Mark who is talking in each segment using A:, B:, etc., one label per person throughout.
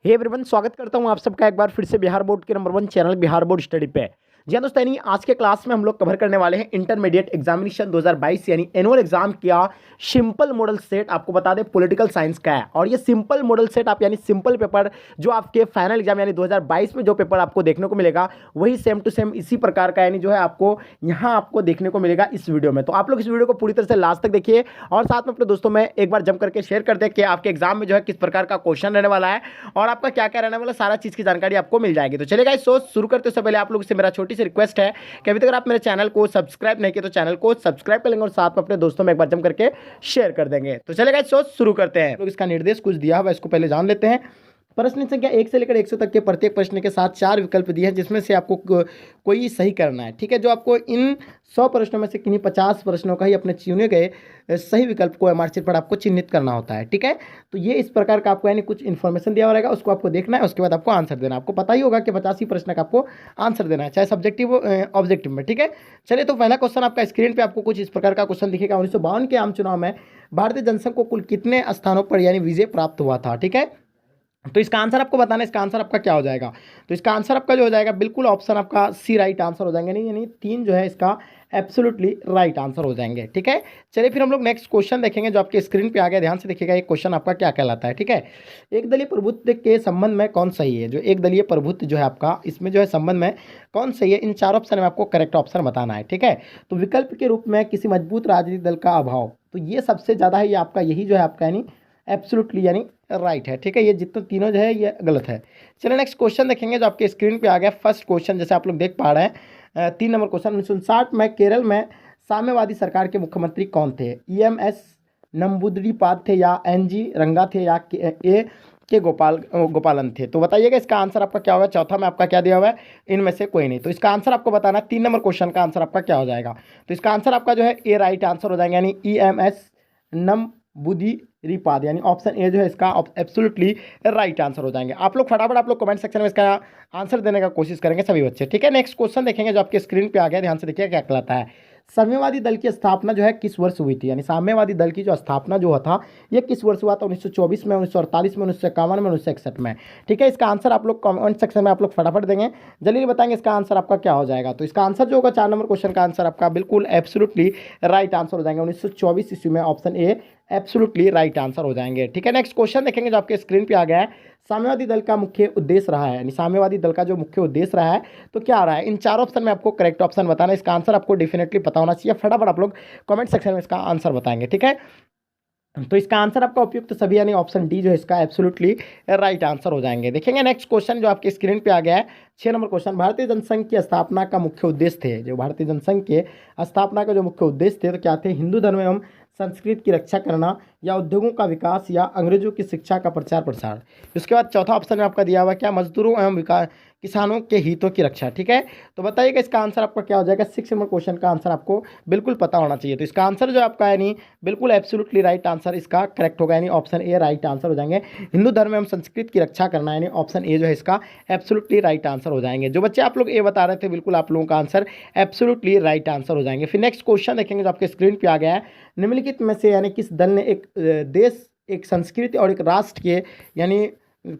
A: Hey everyone, स्वागत करता हूं आप सबका एक बार फिर से बिहार बोर्ड के number 1 channel Bihar board study पे। जी हाँ दोस्तों, यानी आज के क्लास में हम लोग कवर करने वाले हैं इंटरमीडिएट एग्जामिनेशन 2022 यानी एनुअल एग्जाम का सिंपल मॉडल सेट। आपको बता दें पॉलिटिकल साइंस का है और ये सिंपल मॉडल सेट आप यानी सिंपल पेपर जो आपके फाइनल एग्जाम यानी 2022 में जो पेपर आपको देखने को मिलेगा वही सेम टू सेम इसी प्रकार का यानी जो है आपको यहाँ आपको देखने को मिलेगा इस वीडियो में। तो आप लोग इस वीडियो को पूरी तरह से लास्ट तक देखिए और साथ में अपने दोस्तों में एक बार जम करके शेयर कर दें कि आपके एग्जाम में जो है किस प्रकार का क्वेश्चन रहने वाला है और आपका क्या क्या रहने वाला, सारा चीज़ की जानकारी आपको मिल जाएगी। तो चलेगा इस सोच शुरू करते उससे पहले आप लोगों से मेरा छोटी सी रिक्वेस्ट है कि अभी तक आप मेरे चैनल को सब्सक्राइब नहीं किए तो चैनल को सब्सक्राइब कर लेंगे और साथ में अपने दोस्तों में एक बार जम करके शेयर कर देंगे। तो चलेगा इस सोच शुरू करते हैं। लोग इसका निर्देश कुछ दिया हुआ इसको पहले जान लेते हैं। प्रश्न संख्या 1 से लेकर 100 तक के प्रत्येक प्रश्न के साथ 4 विकल्प दिए हैं जिसमें से आपको कोई सही करना है। ठीक है, जो आपको इन 100 प्रश्नों में से किन्हीं 50 प्रश्नों का ही अपने चुने गए सही विकल्प को एमआर शीट पर आपको चिन्हित करना होता है। ठीक है, तो ये इस प्रकार का आपको यानी कुछ इन्फॉर्मेशन दिया रहेगा, उसको आपको देखना है, उसके बाद आपको आंसर देना है। आपको पता ही होगा कि 50 ही प्रश्न का आपको आंसर देना है, चाहे सब्जेक्टिव ऑब्जेक्टिव में। ठीक है, चलिए तो पहला क्वेश्चन आपका स्क्रीन पर आपको कुछ इस प्रकार का क्वेश्चन दिखेगा। 1952 के आम चुनाव में भारतीय जनसंघ को कुल कितने स्थानों पर यानी विजय प्राप्त हुआ था। ठीक है, तो इसका आंसर आपको बताना है, इसका आंसर आपका क्या हो जाएगा। तो इसका आंसर आपका जो हो जाएगा बिल्कुल ऑप्शन आपका सी राइट आंसर हो जाएंगे, नहीं यानी 3 जो है इसका एब्सोल्युटली राइट आंसर हो जाएंगे। ठीक है, चलिए फिर हम लोग नेक्स्ट क्वेश्चन देखेंगे जो आपके स्क्रीन पे आ गया। ध्यान से देखिएगा एक क्वेश्चन आपका क्या कहलाता है। ठीक है, एक दलीय प्रभुत्व के संबंध में कौन सही है। जो एक दलीय प्रभुत्व जो है आपका इसमें जो है संबंध में कौन सही है, इन 4 ऑप्शन में आपको करेक्ट ऑप्शन बताना है। ठीक है, तो विकल्प के रूप में किसी मजबूत राजनीतिक दल का अभाव, तो ये सबसे ज़्यादा है, ये आपका यही जो है आपका यानी एब्सोल्युटली यानी राइट है। ठीक है, ये जितने तीनों जो है ये गलत है। चलिए नेक्स्ट क्वेश्चन देखेंगे जो आपके स्क्रीन पे आ गया। फर्स्ट क्वेश्चन जैसे आप लोग देख पा रहे हैं 3 नंबर क्वेश्चन। 1959 में केरल में साम्यवादी सरकार के मुख्यमंत्री कौन थे। EMS नंबूदरीपाद थे या NG रंगा थे या के गोपालन थे। तो बताइएगा इसका आंसर आपका क्या होगा। चौथा में आपका क्या दिया हुआ है, इनमें से कोई नहीं। तो इसका आंसर आपको बताना है। 3 नंबर क्वेश्चन का आंसर आपका क्या हो जाएगा। तो इसका आंसर आपका जो है ए राइट आंसर हो जाएगा, यानी EMS नंबूदरीपाद यानी ऑप्शन ए जो है इसका एब्सोल्युटली राइट आंसर हो जाएंगे। आप लोग फटाफट आप लोग कमेंट सेक्शन में इसका आंसर देने का कोशिश करेंगे सभी बच्चे। ठीक है, नेक्स्ट क्वेश्चन देखेंगे जो आपके स्क्रीन पे आ गया। ध्यान से देखिए क्या कहलाता है। साम्यवादी दल की स्थापना जो है किस वर्ष हुई थी, यानी साम्यवादी दल की जो स्थापना जो था ये किस वर्ष हुआ था। 1924 में, 1948 में, 1951 में, 1961 में। ठीक है, इसका आंसर आप लोग कमेंट सेक्शन में आप लोग फटाफट देंगे, जल्दी बताएंगे इसका आंसर आपका क्या हो जाएगा। तो इसका आंसर जो होगा 4 नंबर क्वेश्चन का आंसर आपका बिल्कुल एब्सोल्युटली राइट आंसर हो जाएंगे। 1924 ईस्वी में option A absolutely right answer हो जाएंगे। ठीक है, नेक्स्ट क्वेश्चन देखेंगे जो आपके स्क्रीन पे आ गया है। साम्यवादी दल का मुख्य उद्देश्य रहा है, यानी साम्यवादी दल का जो मुख्य उद्देश्य रहा है तो क्या रहा है। इन 4 ऑप्शन में आपको करेक्ट ऑप्शन बताना है। इसका आंसर आपको डेफिनेटली पता होना चाहिए। फटाफट आप लोग कमेंट सेक्शन में इसका आंसर बताएंगे। ठीक है, तो इसका आंसर आपका उपयुक्त सभी यानी ऑप्शन डी जो है इसका एब्सोल्युटली राइट आंसर हो जाएंगे। देखेंगे नेक्स्ट क्वेश्चन जो आपके स्क्रीन पे आ गया है। 6 नंबर क्वेश्चन, भारतीय जनसंघ की स्थापना का मुख्य उद्देश्य थे। जो भारतीय जनसंघ के स्थापना का जो मुख्य उद्देश्य थे तो क्या थे। हिंदू धर्म एवं संस्कृत की रक्षा करना या उद्योगों का विकास या अंग्रेजों की शिक्षा का प्रचार प्रसार। उसके बाद चौथा ऑप्शन में आपका दिया हुआ क्या, मजदूरों एवं किसानों के हितों की रक्षा। ठीक है, तो बताइएगा इसका आंसर आपका क्या हो जाएगा। 6 नंबर क्वेश्चन का आंसर आपको बिल्कुल पता होना चाहिए। तो इसका आंसर जो आपका यानी बिल्कुल एब्सोल्युटली राइट आंसर इसका करेक्ट होगा, यानी ऑप्शन ए राइट आंसर हो जाएंगे। हिंदू धर्म एवं संस्कृत की रक्षा करना यानी ऑप्शन ए जो है इसका एब्सोल्युटली राइट आंसर हो जाएंगे। जो बच्चे आप लोग ए बता रहे थे बिल्कुल आप लोगों का आंसर एब्सोल्युटली राइट आंसर हो जाएंगे। फिर नेक्स्ट क्वेश्चन देखेंगे जो आपके स्क्रीन पे आ गया है। निम्नलिखित में से यानी किस दल ने एक देश, एक संस्कृति और एक राष्ट्र के यानी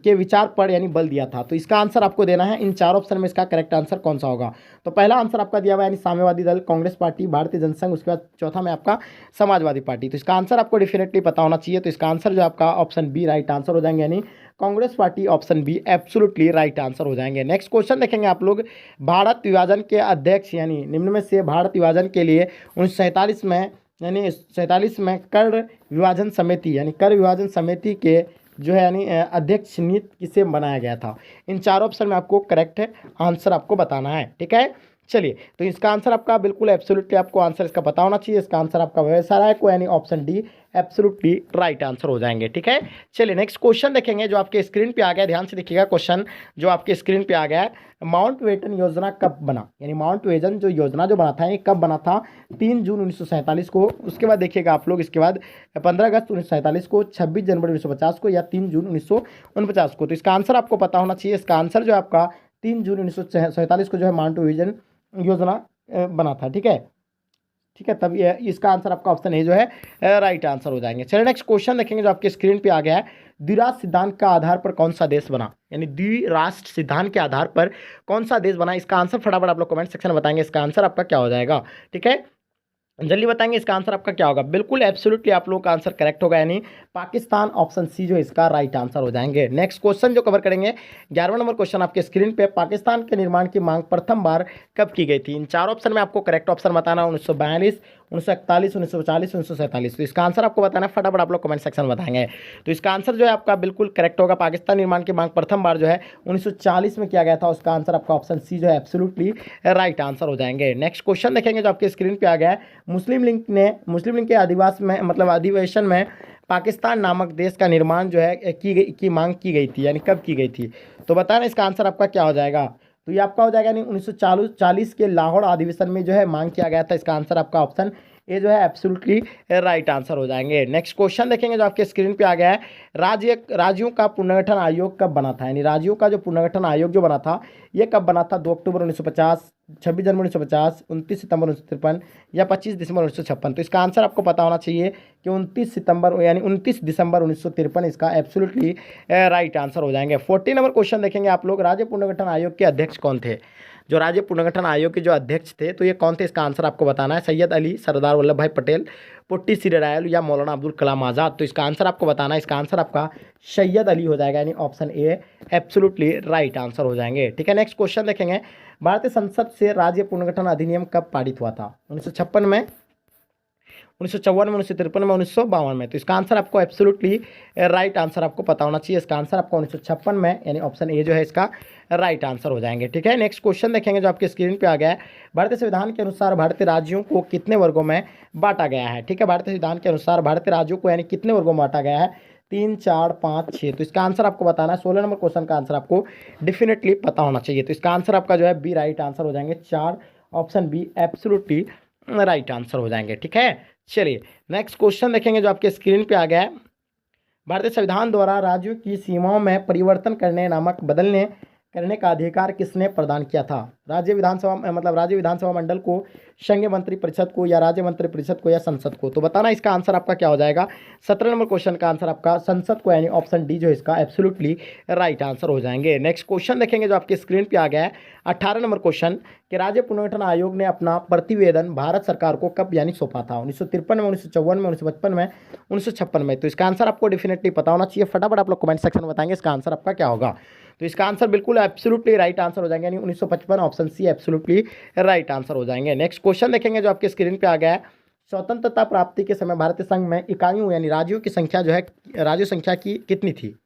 A: के विचार पर यानी बल दिया था। तो इसका आंसर आपको देना है। इन 4 ऑप्शन में इसका करेक्ट आंसर कौन सा होगा। तो पहला आंसर आपका दिया हुआ यानी साम्यवादी दल, कांग्रेस पार्टी, भारतीय जनसंघ, उसके बाद चौथा में आपका समाजवादी पार्टी। तो इसका आंसर आपको डेफिनेटली पता होना चाहिए। तो इसका आंसर जो आपका ऑप्शन बी राइट आंसर हो जाएंगे, यानी Congress party option be absolutely right answer हो जाएंगे। नेक्स्ट क्वेश्चन देखेंगे आप लोग। भारत विभाजन के अध्यक्ष यानी निम्न में से भारत विभाजन के लिए 1947 में यानी 47 में कर विभाजन समिति यानी कर विभाजन समिति के जो है यानी अध्यक्ष नियुक्त किसे बनाया गया था। इन 4 ऑप्शन में आपको करेक्ट आंसर आपको बताना है। ठीक है, चलिए तो इसका आंसर आपका बिल्कुल एब्सोल्युटली आपको आंसर इसका पता होना चाहिए। इसका आंसर आपका वैसा रहा है को यानी option D absolutely right answer हो जाएंगे। ठीक है, चलिए नेक्स्ट क्वेश्चन देखेंगे जो आपके स्क्रीन पे आ गया। ध्यान से देखिएगा क्वेश्चन जो आपके स्क्रीन पे आ गया है। माउंट बेटन योजना कब बना, यानी माउंट बेटन जो योजना जो बना था ये कब बना था। 3 जून 1947 को। उसके बाद देखिएगा आप लोग इसके बाद 15 अगस्त 1947 को, 26 जनवरी 1950 को या 3 जून 1949 को। तो इसका आंसर आपको पता होना चाहिए। इसका आंसर जो आपका 3 जून 1947 को जो है माउंट बेटन योजना बना था। ठीक है, ठीक है, तब ये इसका आंसर आपका ऑप्शन ए जो है राइट आंसर हो जाएंगे। चलिए नेक्स्ट क्वेश्चन देखेंगे जो आपके स्क्रीन पे आ गया है। द्विराष्ट्र सिद्धांत का आधार पर कौन सा देश बना, यानी द्विराष्ट्र सिद्धांत के आधार पर कौन सा देश बना, इसका आंसर फटाफट आप लोग कमेंट सेक्शन में बताएंगे, इसका आंसर आपका क्या हो जाएगा। ठीक है, जल्दी बताएंगे इसका आंसर आपका क्या होगा। बिल्कुल एब्सोल्युटली आप लोगों का आंसर करेक्ट होगा, यानी पाकिस्तान, ऑप्शन सी जो इसका राइट आंसर हो जाएंगे। नेक्स्ट क्वेश्चन जो कवर करेंगे 11वां नंबर क्वेश्चन आपके स्क्रीन पे, पाकिस्तान के निर्माण की मांग प्रथम बार कब की गई थी। इन चार ऑप्शन में आपको करेक्ट ऑप्शन बताना, 1942, 1941, 1940, 1947। तो इसका आंसर आपको बताना है, फटाफट आप लोग कमेंट सेक्शन में बताएंगे। तो इसका आंसर जो है आपका बिल्कुल करेक्ट होगा। पाकिस्तान निर्माण की मांग प्रथम बार जो है 1940 में किया गया था। उसका आंसर आपका ऑप्शन सी जो है एब्सोल्युटली राइट आंसर हो जाएंगे। नेक्स्ट क्वेश्चन देखेंगे जो आपके स्क्रीन पे आ गया है। मुस्लिम लीग के अधिवेशन में पाकिस्तान नामक देश का निर्माण जो है की मांग की गई थी, यानी कब की गई थी। तो बताना इसका आंसर आपका क्या हो जाएगा। तो ये आपका हो जाएगा यानी 1940 के लाहौर अधिवेशन में जो है मांग किया गया था। इसका आंसर आपका ऑप्शन ये जो है एब्सोल्युटली राइट आंसर हो जाएंगे। नेक्स्ट क्वेश्चन देखेंगे जो आपके स्क्रीन पे आ गया है। राज्यों का पुनर्गठन आयोग कब बना था, यानी राज्यों का जो पुनर्गठन आयोग जो बना था ये कब बना था। 2 अक्टूबर 1950, 26 जनवरी 1950, 29 सितंबर 1953 या 25 दिसंबर 1956। तो इसका आंसर आपको पता होना चाहिए कि 29 सितंबर यानी 29 दिसंबर 1953 इसका एब्सोल्युटली राइट आंसर हो जाएंगे। 14 नंबर क्वेश्चन देखेंगे आप लोग। राज्य पुनर्गठन आयोग के अध्यक्ष कौन थे, जो राज्य पुनर्गठन आयोग के जो अध्यक्ष थे तो ये कौन थे, इसका आंसर आपको बताना है। सैयद अली, सरदार वल्लभ भाई पटेल, पुट्टी श्रीरायल या मौलाना अब्दुल कलाम आज़ाद। तो इसका आंसर आपको बताना है, इसका आंसर आपका सैयद अली हो जाएगा, यानी option A absolutely right answer हो जाएंगे। ठीक है, नेक्स्ट क्वेश्चन देखेंगे। भारतीय संसद से राज्य पुनर्गठन अधिनियम कब पारित हुआ था। 1956 में, 1954 में, 1953 में, 1952 में। तो इसका आंसर आपको एब्सोल्युटली राइट आंसर आपको पता होना चाहिए। इसका आंसर आपको 1956 में, यानी ऑप्शन ए जो है इसका राइट आंसर हो जाएंगे। ठीक है, नेक्स्ट क्वेश्चन देखेंगे जो आपके स्क्रीन पे आ गया है। भारतीय संविधान के अनुसार भारतीय राज्यों को कितने वर्गों में बांटा गया है। ठीक है, भारतीय संविधान के अनुसार भारतीय राज्यों को यानी कितने वर्गों में बांटा गया है। 3, 4, 5, 6। तो इसका आंसर आपको बताना है। 16 नंबर क्वेश्चन का आंसर आपको डेफिनेटली पता होना चाहिए। तो इसका आंसर आपका जो है बी राइट आंसर हो जाएंगे। 4 option be absolutely right answer हो जाएंगे। ठीक है, चलिए नेक्स्ट क्वेश्चन देखेंगे जो आपके स्क्रीन पे आ गया है। भारतीय संविधान द्वारा राज्यों की सीमाओं में परिवर्तन करने का अधिकार किसने प्रदान किया था। राज्य विधानसभा मंडल को, संघ मंत्री परिषद को, या राज्य मंत्री परिषद को, या संसद को। तो बताना इसका आंसर आपका क्या हो जाएगा। 17 नंबर क्वेश्चन का आंसर आपका संसद को, यानी ऑप्शन डी जो इसका एब्सोल्युटली राइट आंसर हो जाएंगे। नेक्स्ट क्वेश्चन देखेंगे जो आपके स्क्रीन पे आ गया है। 18 नंबर क्वेश्चन कि राज्य पुनर्गठन आयोग ने अपना प्रतिवेदन भारत सरकार को कब यानी सौंपा था। 1953 में, 1954 में, 1955 में, 1956 में। तो इसका आंसर आपको डेफिनेटली पता होना चाहिए। फटाफट आप लोग कमेंट सेक्शन में बताएंगे इसका आंसर आपका क्या होगा। तो इसका आंसर बिल्कुल एब्सोल्युटली राइट आंसर हो जाएंगे, यानी 1955 option C absolutely right answer हो जाएंगे। नेक्स्ट क्वेश्चन देखेंगे जो आपके स्क्रीन पे आ गया है। स्वतंत्रता प्राप्ति के समय भारतीय संघ में इकाइयों यानी राज्यों की संख्या जो है, राज्य संख्या की कितनी थी।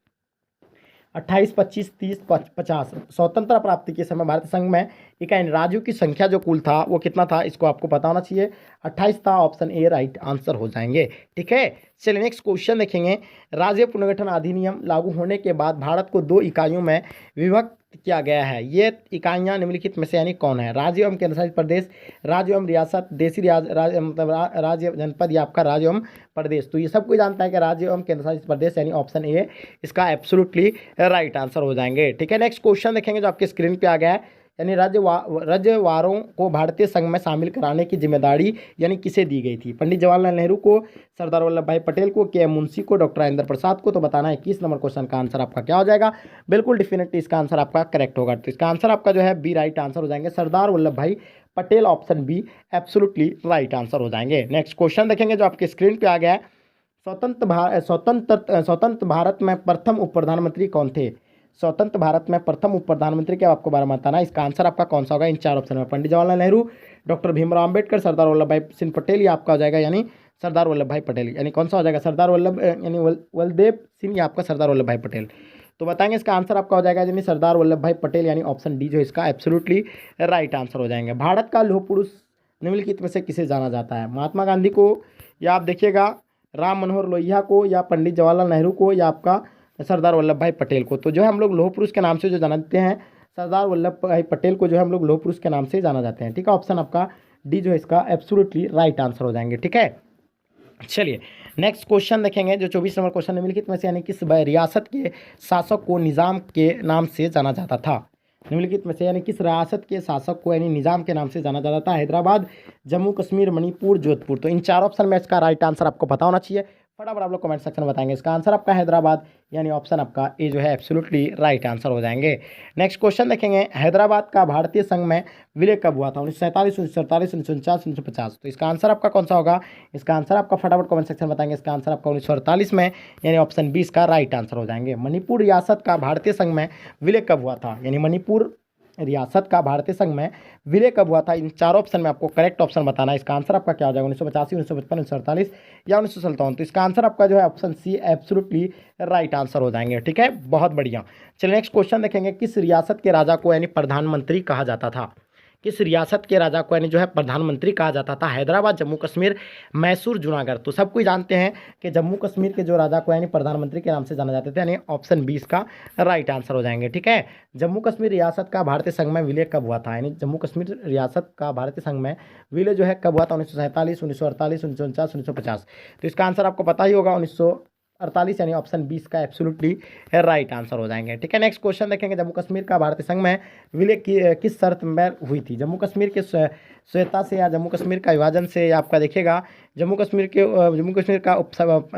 A: 28, 25, 30, 50। स्वतंत्रता प्राप्ति के समय भारतीय संघ में इकाई राज्यों की संख्या जो कुल था वो कितना था, इसको आपको पता होना चाहिए। 28 था, ऑप्शन ए राइट आंसर हो जाएंगे। ठीक है, चलिए नेक्स्ट क्वेश्चन देखेंगे। राज्य पुनर्गठन अधिनियम लागू होने के बाद भारत को 2 इकाइयों में विभक्त किया गया है। ये इकाइयाँ निम्नलिखित में से यानी कौन है। राज्य एवं केंद्रशासित प्रदेश, राज्य एवं रियासत, देशी राज्य जनपद, या आपका राज्य एवं प्रदेश। तो ये सब कोई जानता है कि राज्य एवं केंद्रशासित प्रदेश, यानी ऑप्शन ए इसका एब्सोल्युटली राइट आंसर हो जाएंगे। ठीक है, नेक्स्ट क्वेश्चन देखेंगे जो आपके स्क्रीन पे आ गया है। यानी राज्यवारों को भारतीय संघ में शामिल कराने की जिम्मेदारी यानी किसे दी गई थी। पंडित जवाहरलाल नेहरू को, सरदार वल्लभ भाई पटेल को, के एम मुंशी को, डॉक्टर राजेंद्र प्रसाद को। तो बताना है 21 नंबर क्वेश्चन का आंसर आपका क्या हो जाएगा। बिल्कुल डेफिनेटली इसका आंसर आपका करेक्ट होगा। तो इसका आंसर आपका जो है बी राइट आंसर हो जाएंगे। सरदार वल्लभ भाई Patel, option be absolutely right answer हो जाएंगे। नेक्स्ट क्वेश्चन देखेंगे जो आपके स्क्रीन पे आ गया है। स्वतंत्र भारत में प्रथम उप प्रधानमंत्री कौन थे। स्वतंत्र भारत में प्रथम उप प्रधानमंत्री क्या आपको बारे में बताना है। इसका आंसर आपका कौन सा होगा इन 4 ऑप्शन में। पंडित जवाहरलाल नेहरू, डॉक्टर भीमराव अंबेडकर, सरदार वल्लभ भाई सिंह पटेल, या आपका हो जाएगा यानी सरदार वल्लभ भाई पटेल, यानी कौन सा हो जाएगा। सरदार वल्लभ सिंह, या आपका सरदार वल्लभ भाई पटेल। तो बताएंगे इसका आंसर आपका हो जाएगा यानी सरदार वल्लभ भाई पटेल, यानी ऑप्शन डी जो इसका एब्सोल्युटली राइट आंसर हो जाएंगे। भारत का लौह पुरुष निम्नलिखित में से किसे जाना जाता है। महात्मा गांधी को, या आप देखिएगा राम मनोहर लोहिया को, या पंडित जवाहरलाल नेहरू को, या आपका सरदार वल्लभ भाई पटेल को। तो जो है हम लोग लौह पुरुष के नाम से जो जानते हैं, सरदार वल्लभ भाई पटेल को जो है हम लोग लौह पुरुष के नाम से जाना जाते हैं। ठीक है, ऑप्शन आपका डी जो है इसका एब्सोल्युटली राइट आंसर हो जाएंगे। ठीक है, चलिए नेक्स्ट क्वेश्चन देखेंगे जो 24 नंबर क्वेश्चन निम्नलिखित में से यानी किस रियासत के शासक को निज़ाम के नाम से जाना जाता था। निम्नलिखित में से यानी किस रियासत के शासक को यानी निज़ाम के नाम से जाना जाता था? हैदराबाद, जम्मू कश्मीर, मणिपुर, जोधपुर। तो इन चार ऑप्शन में इसका राइट आंसर आपको पता होना चाहिए। फटाफट आप लोग कमेंट सेक्शन में बताएंगे। इसका आंसर आपका हैदराबाद यानी ऑप्शन आपका ए जो है एब्सोल्युटली राइट आंसर हो जाएंगे। नेक्स्ट क्वेश्चन देखेंगे, हैदराबाद का भारतीय संघ में विलय कब हुआ था? 1947, 1948, 1949, 1950। तो इसका आंसर आपका कौन सा होगा? इसका आंसर आपका फटाफट कमेंट सेक्शन में बताएंगे। इसका आंसर आपका 1948 में यानी ऑप्शन 20 का राइट आंसर हो जाएंगे। मणिपुर रियासत का भारतीय संघ में विलय कब हुआ था? यानी मणिपुर रियासत का भारतीय संघ में विलय कब हुआ था? इन चार ऑप्शन में आपको करेक्ट ऑप्शन बताना है। इसका आंसर आपका क्या हो जाएगा? 1985, 1955, 1948 या 1957। तो इसका आंसर आपका जो है option C absolutely right answer हो जाएंगे। ठीक है, बहुत बढ़िया। चलिए नेक्स्ट क्वेश्चन देखेंगे, किस रियासत के राजा को यानी प्रधानमंत्री कहा जाता था? किस रियासत के राजा को यानी जो है प्रधानमंत्री कहा जाता था? हैदराबाद, जम्मू कश्मीर, मैसूर, जूनागढ़। तो सब कोई जानते हैं कि जम्मू कश्मीर के जो राजा को यानी प्रधानमंत्री के नाम से जाना जाते थे, यानी ऑप्शन 20 का राइट आंसर हो जाएंगे। ठीक है, जम्मू कश्मीर रियासत का भारतीय संघ में विलय कब हुआ था? यानी जम्मू कश्मीर रियासत का भारतीय संघ में विलय जो है कब हुआ था? 1947, 1948, 1949, 1950। तो इसका आंसर आपको पता ही होगा, 1948 यानी ऑप्शन 20 का एब्सोल्युटली राइट आंसर हो जाएंगे। ठीक है, नेक्स्ट क्वेश्चन देखेंगे, जम्मू कश्मीर का भारतीय संघ में विलय किस शर्त में हुई थी? जम्मू कश्मीर के स्वेच्छा से या जम्मू कश्मीर का विभाजन से, या आपका देखिएगा जम्मू कश्मीर का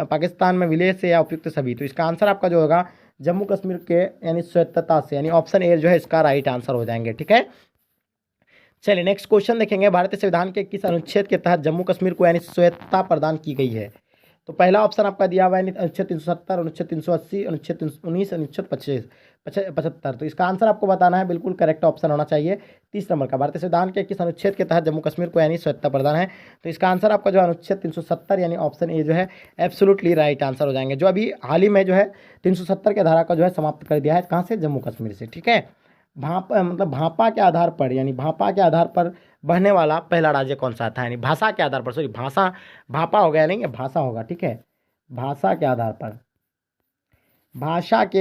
A: पाकिस्तान में विलय से, या उपयुक्त सभी। तो इसका आंसर आपका जो होगा जम्मू कश्मीर के यानी स्वायत्तता से, यानी ऑप्शन ए जो है इसका राइट आंसर हो जाएंगे। ठीक है, चलिए नेक्स्ट क्वेश्चन देखेंगे, भारतीय संविधान के किस अनुच्छेद के तहत जम्मू कश्मीर को यानी स्वायत्तता प्रदान की गई है? तो पहला ऑप्शन आपका दिया हुआ है अनुच्छेद 370, अनुच्छेद 380, अनुच्छेद 319, अनुच्छेद 75। तो इसका आंसर आपको बताना है, बिल्कुल करेक्ट ऑप्शन होना चाहिए 30 नंबर का। भारतीय संविधान के किस अनुच्छेद के तहत जम्मू कश्मीर को यानी स्वायत्तता प्रदान है? तो इसका आंसर आपका जो अनुच्छेद 370 यानी ऑप्शन ए जो है एब्सोल्युटली राइट आंसर हो जाएंगे। जो अभी हाल ही में जो है 370 के धारा का जो है समाप्त कर दिया है, कहाँ से? जम्मू कश्मीर से। ठीक है, भापा के आधार पर यानी भापा के आधार पर बढ़ने वाला पहला राज्य कौन सा था? यानी भाषा के आधार पर, सॉरी भापा हो गया, नहीं ये भाषा होगा। ठीक है, भाषा के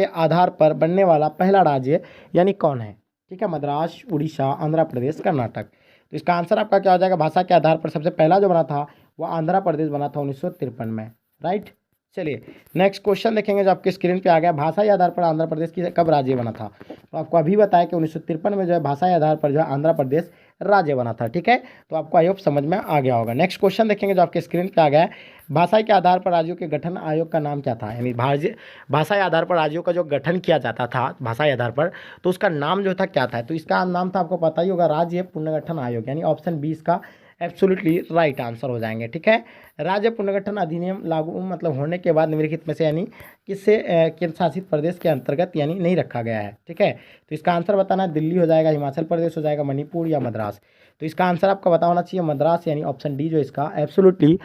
A: आधार पर बनने वाला पहला राज्य यानी कौन है? ठीक है, मद्रास, उड़ीसा, आंध्र प्रदेश, कर्नाटक। तो इसका आंसर आपका क्या हो जाएगा? भाषा के आधार पर सबसे पहला जो बना था वो आंध्र प्रदेश बना था 1953 में। राइट, चलिए नेक्स्ट क्वेश्चन देखेंगे जो आपके स्क्रीन पे आ गया, भाषा के आधार पर आंध्र प्रदेश की कब राज्य बना था? तो आपको अभी बताया कि 1953 में जो है भाषा के आधार पर जो है आंध्र प्रदेश राज्य बना था। ठीक है, तो आपको आई होप समझ में आ गया होगा। नेक्स्ट क्वेश्चन देखेंगे जो आपके स्क्रीन पे आ गया है, भाषा के आधार पर राज्यों के गठन आयोग का नाम क्या था? यानी भाषा के आधार पर राज्यों का जो गठन किया जाता था भाषा के आधार पर, तो उसका नाम जो था क्या था? तो इसका नाम था, आपको पता ही होगा, राज्य पुनर्गठन आयोग, यानी ऑप्शन 20 का एब्सोल्युटली राइट आंसर हो जाएंगे। ठीक है, राज्य पुनर्गठन अधिनियम लागू मतलब होने के बाद निम्नलिखित में से यानी किससे केंद्र शासित प्रदेश के अंतर्गत यानी नहीं रखा गया है? ठीक है, तो इसका आंसर बताना है, दिल्ली हो जाएगा, हिमाचल प्रदेश हो जाएगा, मणिपुर या मद्रास। तो इसका आंसर आपका बता होना चाहिए मद्रास, यानी ऑप्शन डी जो इसका एब्सोल्युटली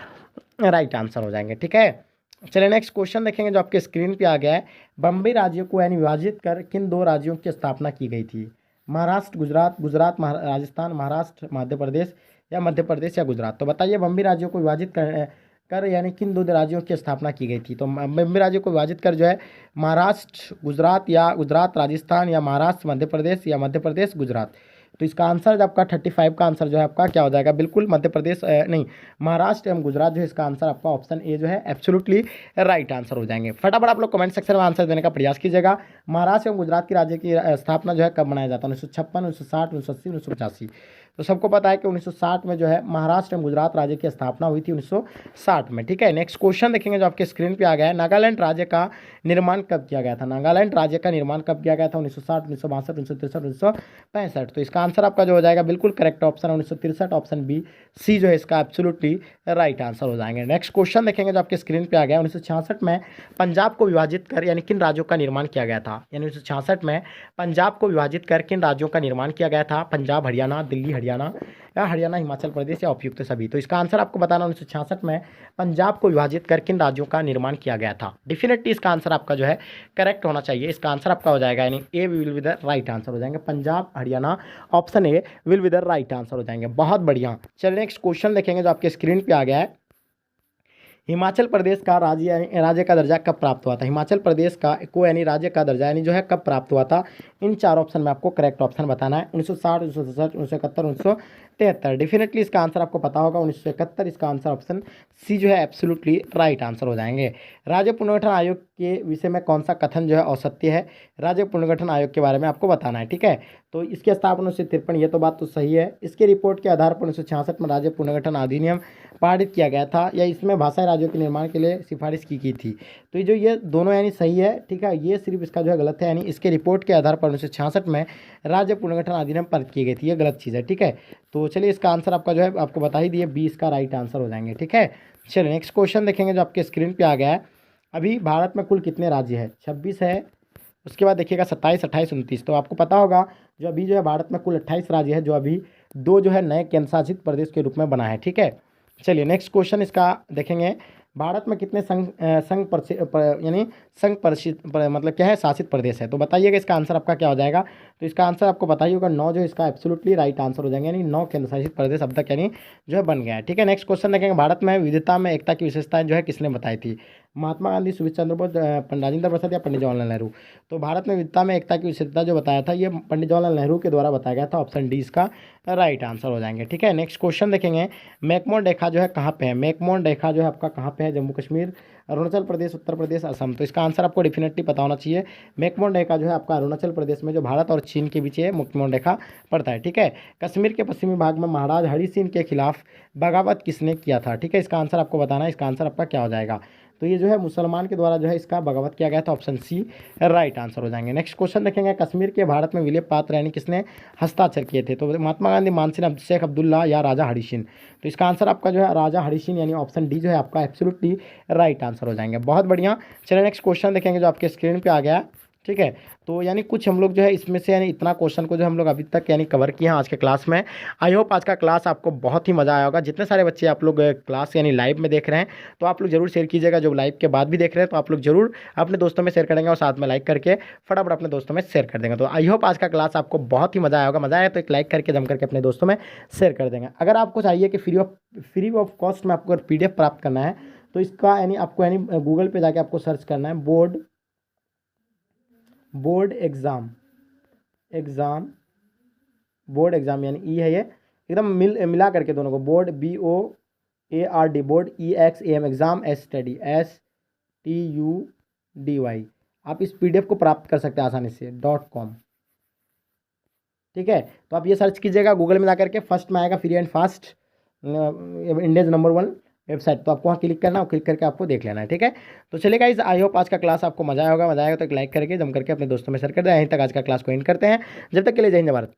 A: राइट आंसर हो जाएंगे। ठीक है, चलिए नेक्स्ट क्वेश्चन देखेंगे जो आपके स्क्रीन पे आ गया है, बम्बई राज्य को यानी विभाजित कर किन दो राज्यों की स्थापना की गई थी? महाराष्ट्र, गुजरात, राजस्थान, महाराष्ट्र, मध्य प्रदेश या गुजरात। तो बताइए, बम्बई राज्यों को विभाजित कर यानी किन दो राज्यों की स्थापना की गई थी? तो बम्बई राज्यों को विभाजित कर जो है महाराष्ट्र, गुजरात, राजस्थान या महाराष्ट्र, मध्य प्रदेश या मध्य प्रदेश, गुजरात। तो इसका आंसर आपका 35 का आंसर जो है आपका क्या हो जाएगा? बिल्कुल मध्य प्रदेश नहीं, महाराष्ट्र एवं गुजरात जो है इसका आंसर आपका ऑप्शन ए जो है एब्सोल्युटली राइट आंसर हो जाएंगे। फटाफट आप लोग कमेंट सेक्शन में आंसर देने का प्रयास कीजिएगा। महाराष्ट्र एवं गुजरात की राज्य की स्थापना जो है कब बनाया जाता है? 1956, 1960, 1980, 1985। तो सबको पता है कि 1960 में जो है महाराष्ट्र एवं गुजरात राज्य की स्थापना हुई थी 1960 में। ठीक है, नेक्स्ट क्वेश्चन देखेंगे जो आपके स्क्रीन पे आ गया है, नागालैंड राज्य का निर्माण कब किया गया था? नागालैंड राज्य का निर्माण कब किया गया था? 1960, 1962, 1963, 1965। तो इसका आंसर आपका जो हो जाएगा बिल्कुल correct option 1963, option B C जो है इसका एब्सोल्युटली राइट आंसर हो जाएंगे। नेक्स्ट क्वेश्चन देखेंगे जो आपके स्क्रीन पे आ गया, 1966 में पंजाब को विभाजित कर यानी किन राज्यों का निर्माण किया गया था? यानी 1966 में पंजाब को विभाजित कर किन राज्यों का निर्माण किया गया था? पंजाब, हरियाणा, दिल्ली, हरियाणा, हिमाचल प्रदेश या उपयुक्त सभी। तो इसका आंसर आपको बताना 1966 में पंजाब को विभाजित कर किन राज्यों का निर्माण किया गया था? डेफिनेटली इसका आंसर आपका जो है करेक्ट होना चाहिए। इसका आंसर आपका हो जाएगा यानी A will be the right answer हो जाएंगे, Punjab, Haryana, option A will be the right answer हो जाएंगे। बहुत बढ़िया, चलिए नेक्स्ट क्वेश्चन देखेंगे जो आपके स्क्रीन पे आ गया है, हिमाचल प्रदेश का राज्य का दर्जा कब प्राप्त हुआ था? हिमाचल प्रदेश को यानी राज्य का दर्जा यानी जो है कब प्राप्त हुआ था? इन चार ऑप्शन में आपको करेक्ट ऑप्शन बताना है, 1960, 1967, 1971, 1973। डेफिनेटली इसका आंसर आपको पता होगा 1971। इसका आंसर ऑप्शन सी जो है एब्सोल्युटली राइट आंसर हो जाएंगे। राज्य पुनर्गठन आयोग के विषय में कौन सा कथन जो है औसत्य है? राज्य पुनर्गठन आयोग के बारे में आपको बताना है, ठीक है। तो इसकी स्थापना 1953, ये तो बात तो सही है। इसके रिपोर्ट के आधार पर 1966 में राज्य पुनर्गठन अधिनियम पारित किया गया था, या इसमें भाषाई राज्यों के निर्माण के लिए सिफारिश की थी। तो ये दोनों यानी सही है, ठीक है। ये सिर्फ इसका जो है गलत है, यानी इसके रिपोर्ट के आधार पर 1966 में राज्य पुनर्गठन अधिनियम पारित की गई थी, ये गलत चीज़ है, ठीक है। तो चलिए इसका आंसर आपका जो है आपको बता ही दिए, 20 का राइट आंसर हो जाएंगे, ठीक है। चलिए नेक्स्ट क्वेश्चन देखेंगे जो आपके स्क्रीन पे आ गया है। अभी भारत में कुल कितने राज्य है? 26 है। उसके बाद देखिएगा 27, 28, 29। तो आपको पता होगा जो अभी जो है भारत में कुल 28 राज्य है, जो अभी 2 जो है नए केंद्र शासित प्रदेश के रूप में बना है, ठीक है। चलिए नेक्स्ट क्वेश्चन इसका देखेंगे। भारत में कितने यानी संघ परिषद मतलब क्या है, शासित प्रदेश है? तो बताइएगा इसका आंसर आपका क्या हो जाएगा। तो इसका आंसर आपको बताइए होगा 9, जो इसका एब्सोल्युटली राइट आंसर हो जाएंगे, यानी 9 केंद्र शासित प्रदेश अब तक यानी जो है बन गया है, ठीक है। नेक्स्ट क्वेश्चन देखेंगे। भारत में विविधता में एकता की विशेषताएं जो है किसने बताई थी? महात्मा गांधी, सुभाष चंद्र बोस, पंडित राजेंद्र प्रसाद या पंडित जवाहरलाल नेहरू? तो भारत में विविधता में एकता की विशेषता जो बताया था, ये पंडित जवाहरलाल नेहरू के द्वारा बताया गया था। ऑप्शन डी इसका राइट आंसर हो जाएंगे, ठीक है। नेक्स्ट क्वेश्चन देखेंगे। मैकमोहन रेखा जो है कहाँ पे है? मैकमोहन रेखा जो है आपका कहाँ पे है? जम्मू कश्मीर, अरुणाचल प्रदेश, उत्तर प्रदेश, असम? तो इसका आंसर आपको डेफिनेटली पता होना चाहिए। मैकमोहन रेखा जो है आपका अरुणाचल प्रदेश में, जो भारत और चीन के बीच ये मैकमोहन रेखा पड़ता है, ठीक है। कश्मीर के पश्चिमी भाग में महाराज हरि सिंह के खिलाफ बगावत किसने किया था? ठीक है, इसका आंसर आपको बताना है। इसका आंसर आपका क्या हो जाएगा? तो ये जो है मुसलमान के द्वारा जो है इसका बगावत किया गया था। ऑप्शन सी राइट आंसर हो जाएंगे। नेक्स्ट क्वेश्चन देखेंगे। कश्मीर के भारत में विलय पात्र यानी किसने हस्ताक्षर किए थे? तो महात्मा गांधी, मानसिंह, शेख अब्दुल्ला या राजा हरि सिंह? तो इसका आंसर आपका जो है राजा हरि सिंह, यानी ऑप्शन डी जो है आपका एब्सोल्युटली राइट आंसर हो जाएंगे। बहुत बढ़िया। चलिए नेक्स्ट क्वेश्चन देखेंगे जो आपके स्क्रीन पे आ गया, ठीक है। तो यानी कुछ हम लोग जो है इसमें से यानी इतना क्वेश्चन को जो हम लोग अभी तक यानी कवर किए हैं आज के क्लास में। आई होप आज का क्लास आपको बहुत ही मज़ा आया होगा। जितने सारे बच्चे आप लोग क्लास यानी लाइव में देख रहे हैं, तो आप लोग जरूर शेयर कीजिएगा। जो लाइव के बाद भी देख रहे हैं, तो आप लोग जरूर अपने दोस्तों में शेयर करेंगे और साथ में लाइक करके फटाफट अपने दोस्तों में शेयर कर देंगे। तो आई होप आज का क्लास आपको बहुत ही मज़ा आया होगा। मज़ा आया तो एक लाइक करके जम करके अपने दोस्तों में शेयर कर देंगे। अगर आपको चाहिए कि फ्री ऑफ कॉस्ट में आपको अगर PDF प्राप्त करना है, तो इसका यानी आपको यानी गूगल पे जाके आपको सर्च करना है बोर्ड एग्ज़ाम यानी ई है ये, एकदम मिला करके दोनों को, board BOARD board EXAM exam STUDY। आप इस PDF को प्राप्त कर सकते हैं आसानी से .com, ठीक है। तो आप ये सर्च कीजिएगा गूगल में जा करके, फर्स्ट में आएगा free and fast India's number 1 website. तो आपको वहाँ क्लिक करना और क्लिक करके आपको देख लेना है, ठीक है। तो चलिए गाइस, आई होप आज का क्लास आपको मजा आया होगा। मजा आएगा तो एक लाइक करके जम करके अपने दोस्तों में शेयर कर दें। यहीं तक आज का क्लास को एंड करते हैं। जब तक के लिए जय हिंद भारत।